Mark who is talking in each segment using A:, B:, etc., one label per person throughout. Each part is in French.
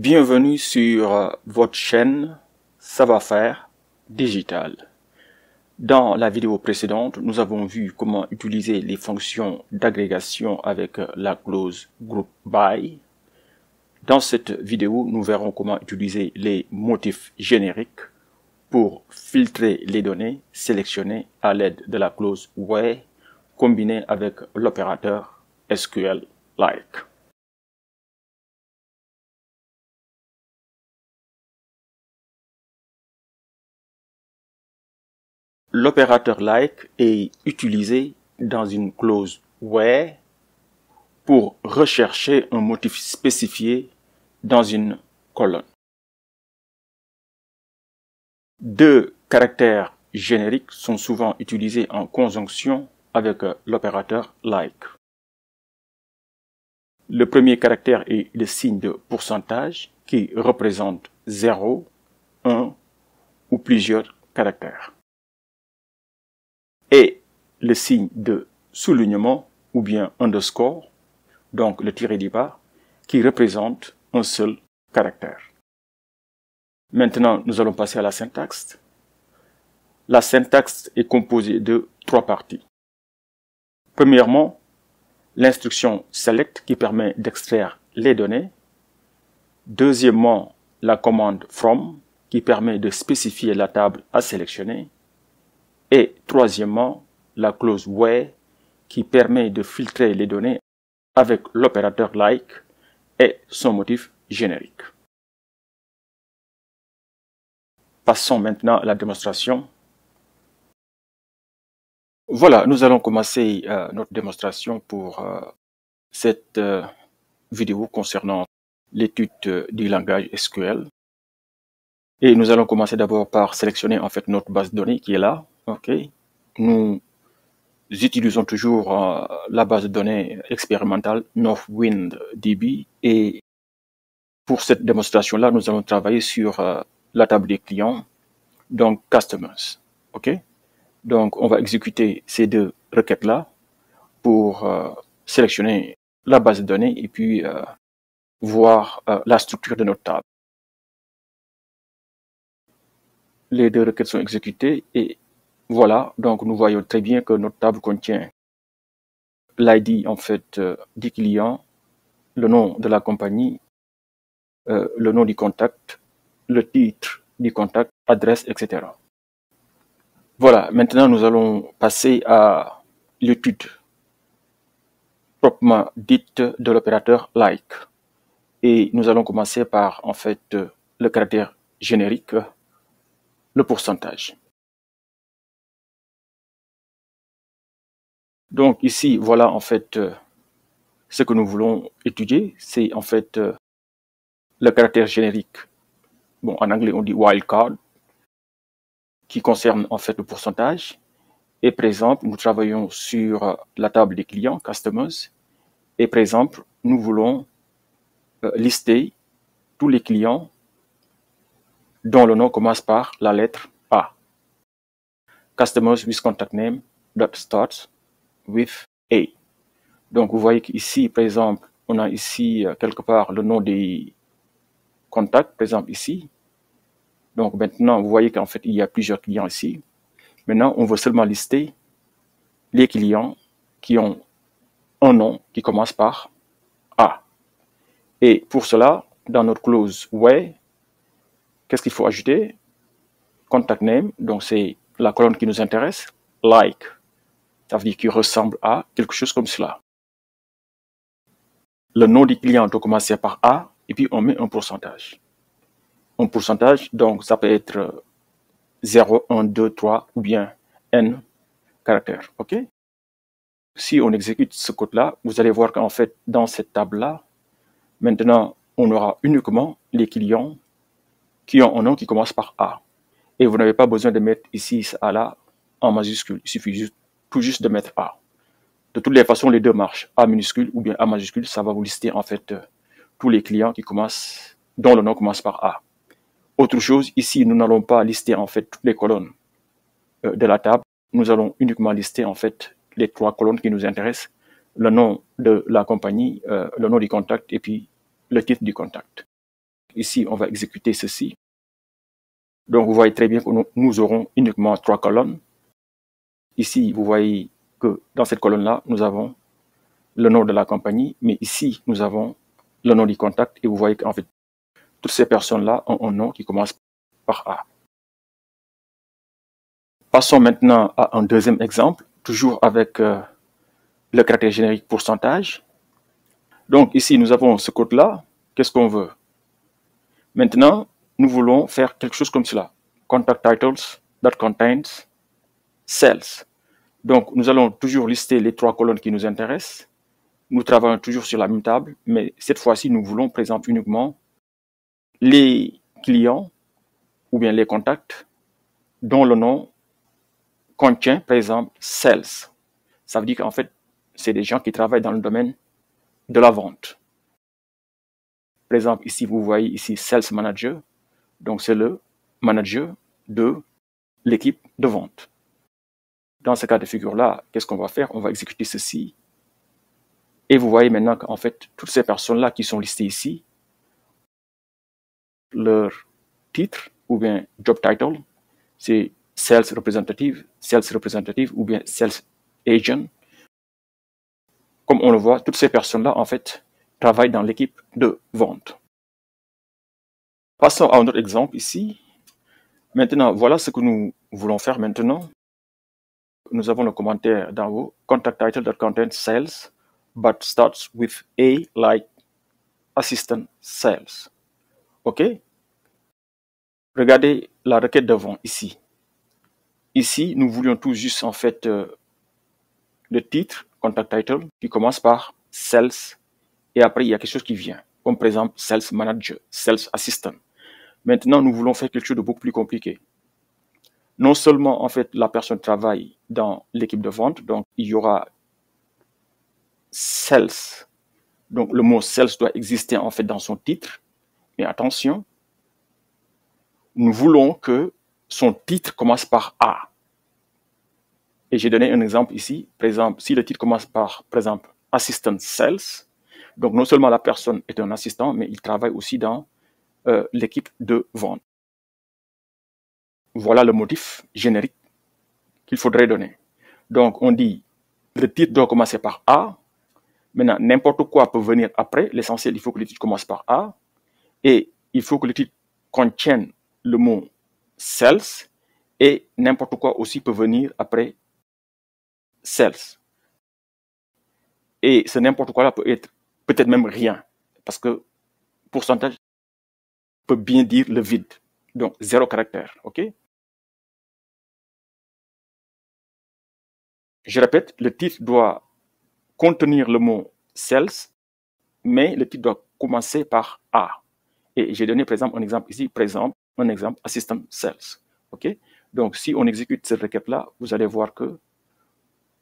A: Bienvenue sur votre chaîne Savoir-faire digital. Dans la vidéo précédente, nous avons vu comment utiliser les fonctions d'agrégation avec la clause group by. Dans cette vidéo, nous verrons comment utiliser les motifs génériques pour filtrer les données sélectionnées à l'aide de la clause where combinée avec l'opérateur SQL-like. L'opérateur like est utilisé dans une clause where pour rechercher un motif spécifié dans une colonne. Deux caractères génériques sont souvent utilisés en conjonction avec l'opérateur like. Le premier caractère est le signe de pourcentage qui représente 0, 1 ou plusieurs caractères. Et le signe de soulignement ou bien underscore, donc le tiré du bas, qui représente un seul caractère. Maintenant, nous allons passer à la syntaxe. La syntaxe est composée de trois parties. Premièrement, l'instruction select qui permet d'extraire les données. Deuxièmement, la commande from qui permet de spécifier la table à sélectionner. Et troisièmement, la clause where qui permet de filtrer les données avec l'opérateur like et son motif générique. Passons maintenant à la démonstration. Voilà, nous allons commencer notre démonstration pour cette vidéo concernant l'étude du langage SQL. Et nous allons commencer d'abord par sélectionner en fait notre base de données qui est là. Ok, nous utilisons toujours la base de données expérimentale NorthwindDB et pour cette démonstration-là, nous allons travailler sur la table des clients, donc Customers. Ok, donc on va exécuter ces deux requêtes-là pour sélectionner la base de données et puis voir la structure de notre table. Les deux requêtes sont exécutées et voilà, donc nous voyons très bien que notre table contient l'ID en fait du client, le nom de la compagnie, le nom du contact, le titre du contact, adresse, etc. Voilà, maintenant nous allons passer à l'étude proprement dite de l'opérateur like. Et nous allons commencer par en fait le caractère générique, le pourcentage. Donc ici, voilà en fait ce que nous voulons étudier, c'est en fait le caractère générique. Bon, en anglais on dit wildcard, qui concerne en fait le pourcentage. Et par exemple, nous travaillons sur la table des clients, customers. Et par exemple, nous voulons lister tous les clients dont le nom commence par la lettre A. Customers with contact name that starts with A. Donc, vous voyez qu'ici, par exemple, on a ici quelque part le nom des contacts, par exemple ici. Donc, maintenant, vous voyez qu'en fait, il y a plusieurs clients ici. Maintenant, on veut seulement lister les clients qui ont un nom qui commence par A. Et pour cela, dans notre clause where, qu'est-ce qu'il faut ajouter? Contact name, donc c'est la colonne qui nous intéresse. Like, ça veut dire qu'il ressemble à quelque chose comme cela. Le nom du client doit commencer par A et puis on met un pourcentage. Un pourcentage, donc ça peut être 0, 1, 2, 3 ou bien N caractères. Ok? Si on exécute ce code-là, vous allez voir qu'en fait, dans cette table-là, maintenant, on aura uniquement les clients qui ont un nom qui commence par A. Et vous n'avez pas besoin de mettre ici A là en majuscule. Il suffit tout juste de mettre A. De toutes les façons, les deux marchent. A minuscule ou bien A majuscule, ça va vous lister en fait tous les clients dont le nom commence par A. Autre chose, ici, nous n'allons pas lister en fait toutes les colonnes de la table. Nous allons uniquement lister en fait les trois colonnes qui nous intéressent. Le nom de la compagnie, le nom du contact et puis le titre du contact. Ici, on va exécuter ceci. Donc, vous voyez très bien que nous aurons uniquement 3 colonnes. Ici, vous voyez que dans cette colonne-là, nous avons le nom de la compagnie, mais ici, nous avons le nom du contact et vous voyez qu'en fait, toutes ces personnes-là ont un nom qui commence par A. Passons maintenant à un deuxième exemple, toujours avec le caractère générique pourcentage. Donc ici, nous avons ce code-là. Qu'est-ce qu'on veut? Maintenant, nous voulons faire quelque chose comme cela. Contact titles that contains cells. Donc, nous allons toujours lister les 3 colonnes qui nous intéressent. Nous travaillons toujours sur la même table, mais cette fois-ci, nous voulons, par exemple, uniquement les clients ou bien les contacts dont le nom contient, par exemple, sales. Ça veut dire qu'en fait, c'est des gens qui travaillent dans le domaine de la vente. Par exemple, ici, vous voyez ici Sales Manager. Donc, c'est le manager de l'équipe de vente. Dans ce cas de figure-là, qu'est-ce qu'on va faire? On va exécuter ceci. Et vous voyez maintenant qu'en fait, toutes ces personnes-là qui sont listées ici, leur titre ou bien job title, c'est Sales Representative ou bien Sales Agent. Comme on le voit, toutes ces personnes-là, en fait, travaillent dans l'équipe de vente. Passons à un autre exemple ici. Maintenant, voilà ce que nous voulons faire maintenant. Nous avons le commentaire d'en haut. Contact title that contains sales, but starts with A like assistant sales. OK? Regardez la requête devant ici. Ici, nous voulions tout juste en fait le titre, contact title, qui commence par sales et après il y a quelque chose qui vient, comme par exemple sales manager, sales assistant. Maintenant, nous voulons faire quelque chose de beaucoup plus compliqué. Non seulement en fait la personne travaille dans l'équipe de vente, donc il y aura sales. Donc le mot sales doit exister en fait dans son titre, mais attention, nous voulons que son titre commence par A. Et j'ai donné un exemple ici. Par exemple, si le titre commence par exemple, Assistant Sales, donc non seulement la personne est un assistant, mais il travaille aussi dans l'équipe de vente. Voilà le motif générique qu'il faudrait donner. Donc, on dit, le titre doit commencer par A. Maintenant, n'importe quoi peut venir après. L'essentiel, il faut que le titre commence par A. Et il faut que le titre contienne le mot Sales. Et n'importe quoi aussi peut venir après Sales. Et ce n'importe quoi là peut être peut-être même rien. Parce que pourcentage peut bien dire le vide. Donc, 0 caractère. OK? Je répète, le titre doit contenir le mot sales, mais le titre doit commencer par A. Et j'ai donné, par exemple, un exemple ici, par exemple, un exemple assistant sales. OK? Donc, si on exécute cette requête-là, vous allez voir que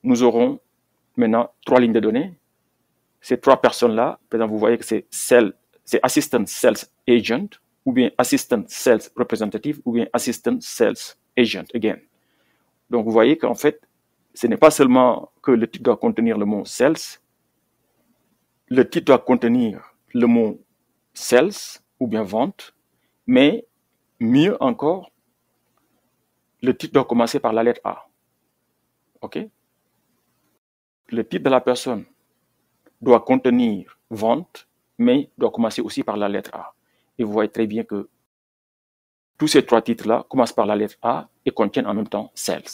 A: nous aurons maintenant 3 lignes de données. Ces 3 personnes-là, par exemple, vous voyez que c'est assistant sales agent, ou bien assistant sales representative, ou bien assistant sales agent again. Donc, vous voyez qu'en fait, ce n'est pas seulement que le titre doit contenir le mot sales, le titre doit contenir le mot sales ou bien vente, mais mieux encore, le titre doit commencer par la lettre A. OK? Le titre de la personne doit contenir vente, mais doit commencer aussi par la lettre A. Et vous voyez très bien que tous ces 3 titres-là commencent par la lettre A et contiennent en même temps sales.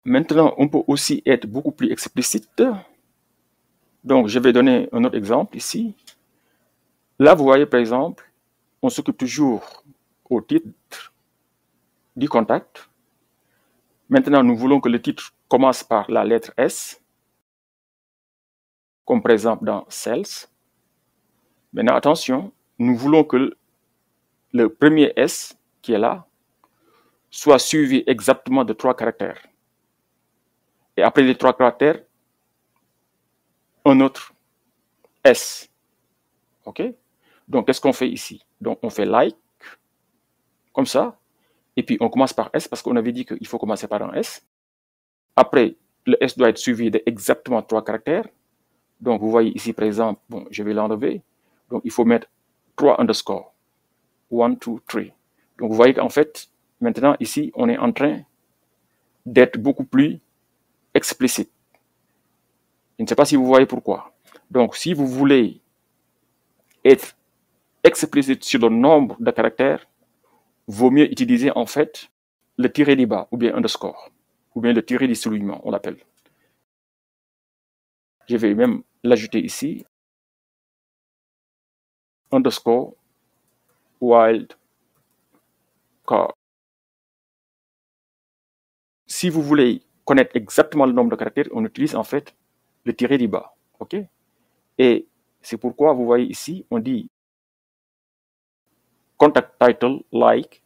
A: Maintenant, on peut aussi être beaucoup plus explicite. Donc, je vais donner un autre exemple ici. Là, vous voyez, par exemple, on s'occupe toujours au titre du contact. Maintenant, nous voulons que le titre commence par la lettre S, comme par exemple dans Sales. Maintenant, attention, nous voulons que le premier S qui est là soit suivi exactement de 3 caractères. Et après les 3 caractères, un autre S. OK? Donc, qu'est-ce qu'on fait ici? Donc, on fait like, comme ça. Et puis, on commence par S parce qu'on avait dit qu'il faut commencer par un S. Après, le S doit être suivi d'exactement 3 caractères. Donc, vous voyez ici, par exemple, bon, je vais l'enlever. Donc, il faut mettre 3 underscores. 1, 2, 3. Donc, vous voyez qu'en fait, maintenant, ici, on est en train d'être beaucoup plus explicite. Je ne sais pas si vous voyez pourquoi. Donc, si vous voulez être explicite sur le nombre de caractères, vaut mieux utiliser en fait le tiré du bas, ou bien underscore, ou bien le tiré du soulignement, on l'appelle. Je vais même l'ajouter ici, underscore wildcard. Si vous voulez connaître exactement le nombre de caractères, on utilise en fait le tiré du bas. OK? Et c'est pourquoi vous voyez ici, on dit contact title like.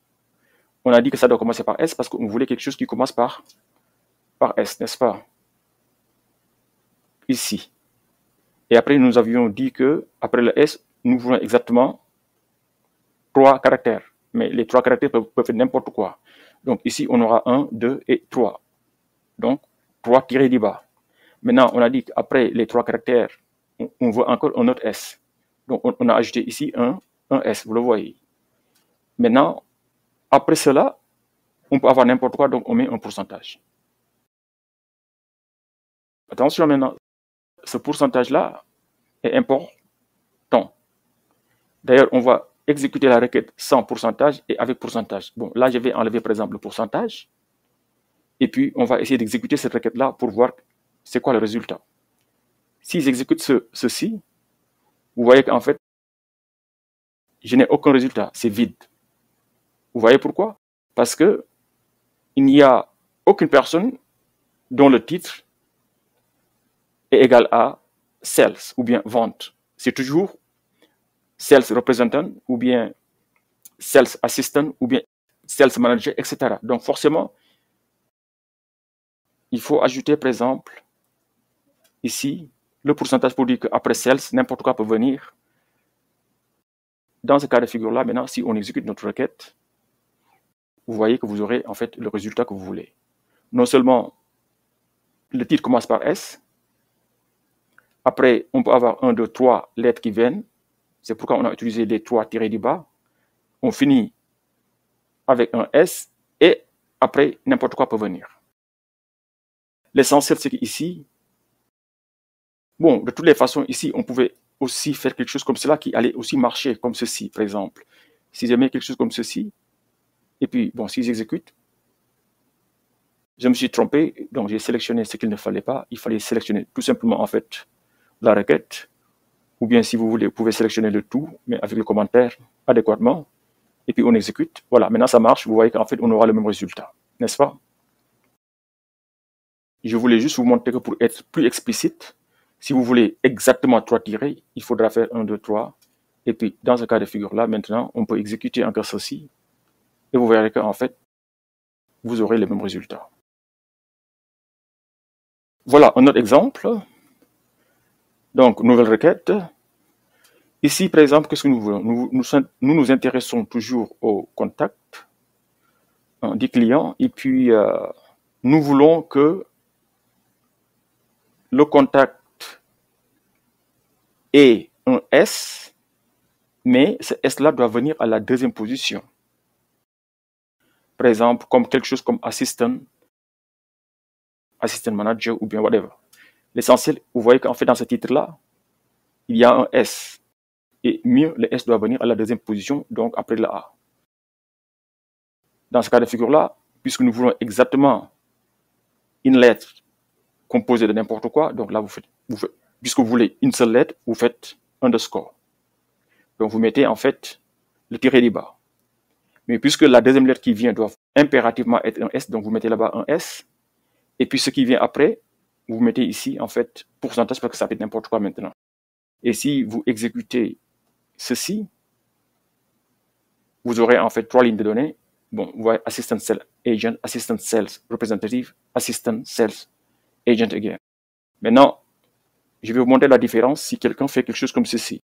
A: On a dit que ça doit commencer par S parce qu'on voulait quelque chose qui commence par S, n'est-ce pas? Ici. Et après, nous avions dit que après le S, nous voulons exactement 3 caractères. Mais les 3 caractères peuvent faire n'importe quoi. Donc ici, on aura 1, 2 et 3. Donc, 3 tirés du bas. Maintenant, on a dit qu'après les 3 caractères, on veut encore un autre S. Donc, on a ajouté ici un S, vous le voyez. Maintenant, après cela, on peut avoir n'importe quoi, donc on met un pourcentage. Attention maintenant, ce pourcentage-là est important. D'ailleurs, on va exécuter la requête sans pourcentage et avec pourcentage. Bon, là, je vais enlever par exemple le pourcentage. Et puis, on va essayer d'exécuter cette requête-là pour voir c'est quoi le résultat. Si j'exécute ceci, vous voyez qu'en fait, je n'ai aucun résultat, c'est vide. Vous voyez pourquoi? Parce que il n'y a aucune personne dont le titre est égal à sales ou bien vente. C'est toujours sales representative ou bien sales assistant ou bien sales manager, etc. Donc forcément, il faut ajouter par exemple ici le pourcentage pour dire qu'après sales, n'importe quoi peut venir. Dans ce cas de figure-là, maintenant, si on exécute notre requête, vous voyez que vous aurez en fait le résultat que vous voulez. Non seulement le titre commence par S, après on peut avoir 1, 2, 3 lettres qui viennent, c'est pourquoi on a utilisé les 3 tirés du bas, on finit avec un S et après n'importe quoi peut venir. L'essentiel c'est qu'ici, bon, de toutes les façons ici on pouvait aussi faire quelque chose comme cela qui allait aussi marcher comme ceci par exemple. Si je mets quelque chose comme ceci, et puis bon, si j'exécute, je me suis trompé, donc j'ai sélectionné ce qu'il ne fallait pas. Il fallait sélectionner tout simplement en fait la requête, ou bien si vous voulez, vous pouvez sélectionner le tout, mais avec le commentaire adéquatement, et puis on exécute. Voilà, maintenant ça marche, vous voyez qu'en fait on aura le même résultat, n'est-ce pas? Je voulais juste vous montrer que pour être plus explicite, si vous voulez exactement 3 tirés, il faudra faire 1, 2, 3, et puis dans ce cas de figure-là, maintenant, on peut exécuter encore ceci, et vous verrez qu'en fait, vous aurez le même résultat. Voilà un autre exemple. Donc, nouvelle requête. Ici, par exemple, qu'est-ce que nous voulons? Nous intéressons toujours au contact du client et puis nous voulons que le contact ait un S, mais ce S-là doit venir à la deuxième position. Par exemple, comme quelque chose comme assistant manager ou bien whatever. L'essentiel, vous voyez qu'en fait, dans ce titre-là, il y a un S. Et mieux, le S doit venir à la deuxième position, donc après le A. Dans ce cas de figure-là, puisque nous voulons exactement une lettre composée de n'importe quoi, donc là, puisque vous voulez une seule lettre, vous faites underscore. Donc vous mettez en fait le tiré du bas. Mais puisque la deuxième lettre qui vient doit impérativement être un S, donc vous mettez là-bas un S. Et puis ce qui vient après, vous mettez ici en fait pourcentage parce que ça fait n'importe quoi maintenant. Et si vous exécutez ceci, vous aurez en fait 3 lignes de données. Bon, vous voyez assistant sales agent, assistant sales representative, assistant sales agent again. Maintenant, je vais vous montrer la différence si quelqu'un fait quelque chose comme ceci.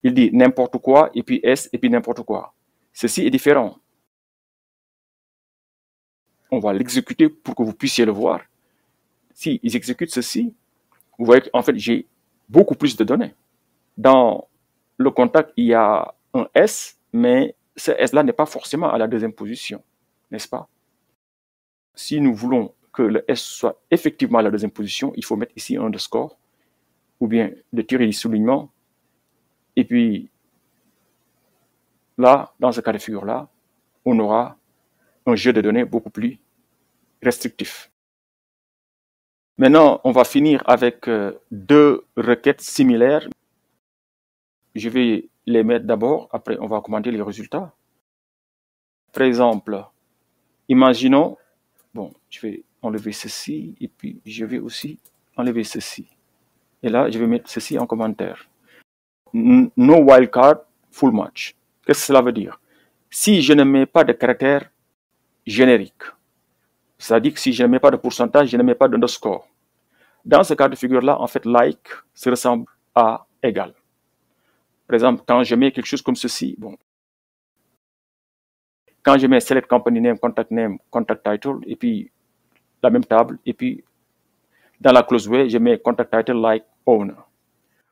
A: Il dit n'importe quoi et puis S et puis n'importe quoi. Ceci est différent. On va l'exécuter pour que vous puissiez le voir. Si ils exécutent ceci, vous voyez qu'en fait j'ai beaucoup plus de données. Dans le contact, il y a un S, mais ce S-là n'est pas forcément à la deuxième position, n'est-ce pas? Si nous voulons que le S soit effectivement à la deuxième position, il faut mettre ici un underscore, ou bien de tirer du soulignement, et puis là, dans ce cas de figure-là, on aura un jeu de données beaucoup plus restrictif. Maintenant, on va finir avec deux requêtes similaires. Je vais les mettre d'abord, après on va commander les résultats. Par exemple, imaginons, bon, je vais enlever ceci, et puis je vais aussi enlever ceci. Et là, je vais mettre ceci en commentaire. No wildcard, full match. Qu'est-ce que cela veut dire? Si je ne mets pas de caractère générique, c'est-à-dire que si je ne mets pas de pourcentage, je ne mets pas d'underscore. Dans ce cas de figure-là, en fait, like se ressemble à égal. Par exemple, quand je mets quelque chose comme ceci, bon, quand je mets select company name, contact title, et puis la même table, et puis dans la clause way, je mets contact title like owner.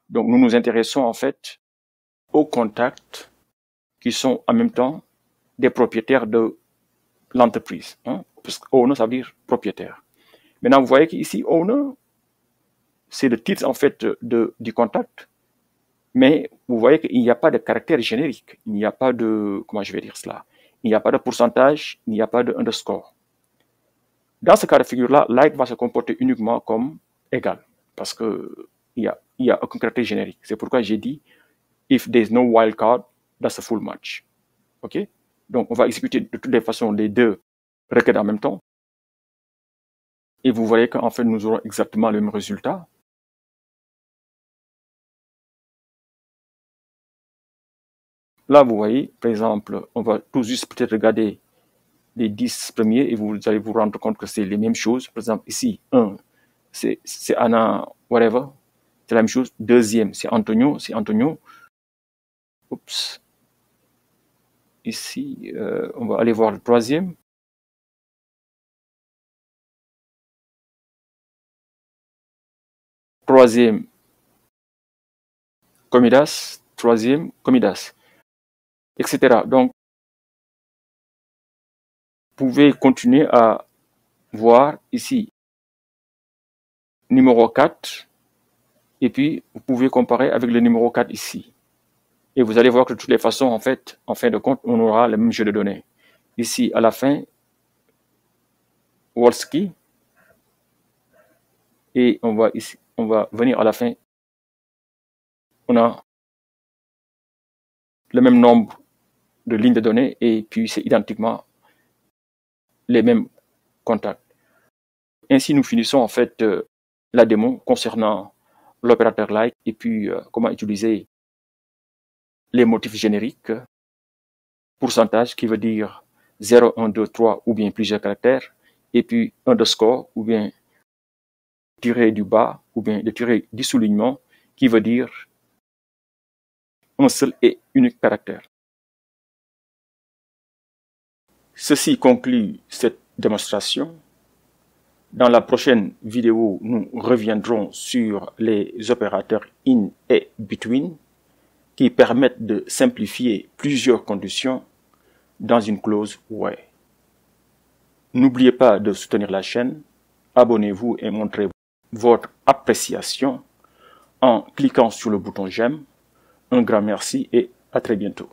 A: Donc, nous nous intéressons en fait aux contacts qui sont en même temps des propriétaires de l'entreprise. Hein? Parce que owner, ça veut dire propriétaire. Maintenant, vous voyez qu'ici, owner, c'est le titre en fait du contact. Mais vous voyez qu'il n'y a pas de caractère générique. Il n'y a pas de, comment je vais dire cela? Il n'y a pas de pourcentage, il n'y a pas de underscore. Dans ce cas de figure-là, like va se comporter uniquement comme égal. Parce que il y a aucun caractère générique. C'est pourquoi j'ai dit, if there's no wildcard, that's a full match. OK? Donc, on va exécuter de toutes les façons les deux requêtes en même temps. Et vous voyez qu'en fait, nous aurons exactement le même résultat. Là, vous voyez, par exemple, on va tout juste peut-être regarder les 10 premiers et vous allez vous rendre compte que c'est les mêmes choses. Par exemple, ici, 1, c'est Anna, whatever. C'est la même chose. Deuxième, c'est Antonio. Oups. Ici, on va aller voir le troisième. Troisième, Comidas. Troisième, Comidas. Etc. Donc, vous pouvez continuer à voir ici numéro 4 et puis vous pouvez comparer avec le numéro 4 ici. Et vous allez voir que de toutes les façons, en fait, en fin de compte, on aura le même jeu de données. Ici, à la fin, Wolski. Et on va venir à la fin. On a le même nombre de lignes de données et puis c'est identiquement les mêmes contacts. Ainsi, nous finissons en fait la démo concernant l'opérateur like et puis comment utiliser les motifs génériques, pourcentage qui veut dire 0, 1, 2, 3 ou bien plusieurs caractères, et puis underscore ou bien tiré du bas ou bien le tiré du soulignement qui veut dire un seul et unique caractère. Ceci conclut cette démonstration. Dans la prochaine vidéo, nous reviendrons sur les opérateurs in et between qui permettent de simplifier plusieurs conditions dans une clause where. N'oubliez pas de soutenir la chaîne, abonnez-vous et montrez votre appréciation en cliquant sur le bouton j'aime. Un grand merci et à très bientôt.